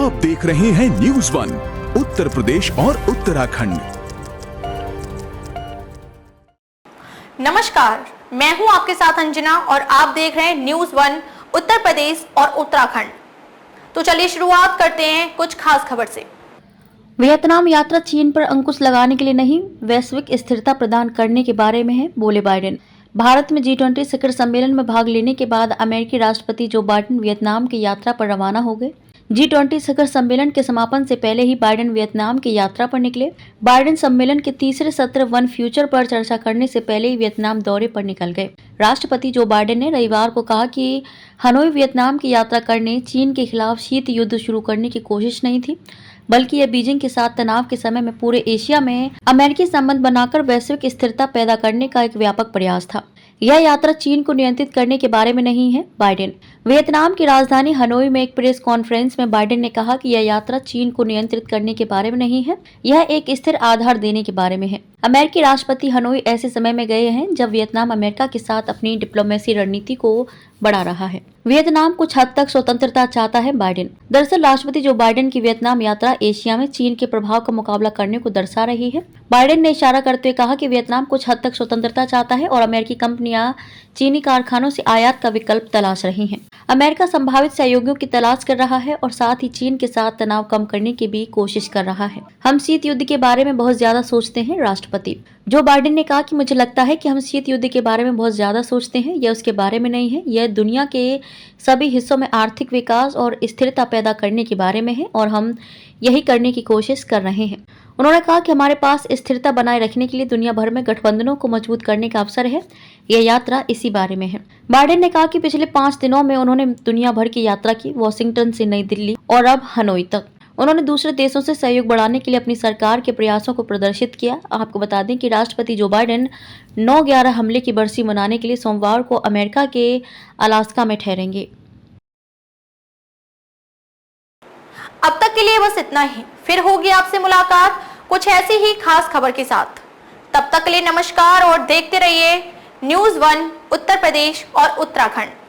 आप देख रहे हैं न्यूज़ वन उत्तर प्रदेश और उत्तराखंड। नमस्कार, मैं हूं आपके साथ अंजना और आप देख रहे हैं न्यूज़ वन उत्तर प्रदेश और उत्तराखंड। तो चलिए शुरुआत करते हैं कुछ खास खबर से। वियतनाम यात्रा चीन पर अंकुश लगाने के लिए नहीं, वैश्विक स्थिरता प्रदान करने के बारे में है, बोले बाइडेन। भारत में G20 शिखर सम्मेलन में भाग लेने के बाद अमेरिकी राष्ट्रपति जो बाइडेन वियतनाम की यात्रा पर रवाना हो गए। G20 शिखर सम्मेलन के समापन से पहले ही बाइडेन वियतनाम की यात्रा पर निकले। बाइडेन सम्मेलन के तीसरे सत्र वन फ्यूचर पर चर्चा करने से पहले ही वियतनाम दौरे पर निकल गए। राष्ट्रपति जो बाइडेन ने रविवार को कहा कि हनोई वियतनाम की यात्रा करने चीन के खिलाफ शीत युद्ध शुरू करने की कोशिश नहीं थी, बल्कि यह बीजिंग के साथ तनाव के समय में पूरे एशिया में अमेरिकी संबंध बनाकर वैश्विक स्थिरता पैदा करने का एक व्यापक प्रयास था। यह यात्रा चीन को नियंत्रित करने के बारे में नहीं है, बाइडेन। वियतनाम की राजधानी हनोई में एक प्रेस कॉन्फ्रेंस में बाइडेन ने कहा कि यह यात्रा चीन को नियंत्रित करने के बारे में नहीं है, यह एक स्थिर आधार देने के बारे में है। अमेरिकी राष्ट्रपति हनोई ऐसे समय में गए हैं जब वियतनाम अमेरिका के साथ अपनी डिप्लोमेसी रणनीति को बढ़ा रहा है। वियतनाम कुछ हद तक स्वतंत्रता चाहता है, बाइडेन। दरअसल राष्ट्रपति जो बाइडेन की वियतनाम यात्रा एशिया में चीन के प्रभाव का मुकाबला करने को दर्शा रही है। बाइडेन ने इशारा करते हुए कहा कि वियतनाम कुछ हद तक स्वतंत्रता चाहता है और अमेरिकी कंपनियां चीनी कारखानों से आयात का विकल्प तलाश रही हैं। अमेरिका संभावित सहयोगियों की तलाश कर रहा है और साथ ही चीन के साथ तनाव कम करने की भी कोशिश कर रहा है। हम शीत युद्ध के बारे में बहुत ज्यादा सोचते हैं, राष्ट्रपति जो बाइडेन ने कहा कि मुझे लगता है कि हम शीत युद्ध के बारे में बहुत ज्यादा सोचते हैं, यह उसके बारे में नहीं है, यह दुनिया के सभी हिस्सों में आर्थिक विकास और स्थिरता पैदा करने के बारे में है और हम यही करने की कोशिश कर रहे हैं। उन्होंने कहा कि हमारे पास स्थिरता बनाए रखने के लिए दुनिया भर में गठबंधनों को मजबूत करने का अवसर है, यह यात्रा इसी बारे में है। बाइडेन ने कहा कि पिछले 5 दिनों में उन्होंने दुनिया भर की यात्रा की, वॉशिंगटन से नई दिल्ली और अब हनोई तक। उन्होंने दूसरे देशों से सहयोग बढ़ाने के लिए अपनी सरकार के प्रयासों को प्रदर्शित किया। आपको बता दें कि राष्ट्रपति जो बाइडेन 9/11 हमले की बरसी मनाने के लिए सोमवार को अमेरिका के अलास्का में ठहरेंगे। अब तक के लिए बस इतना ही, फिर होगी आपसे मुलाकात कुछ ऐसी ही खास खबर के साथ। तब तक के लिए नमस्कार और देखते रहिए न्यूज़ वन उत्तर प्रदेश और उत्तराखंड।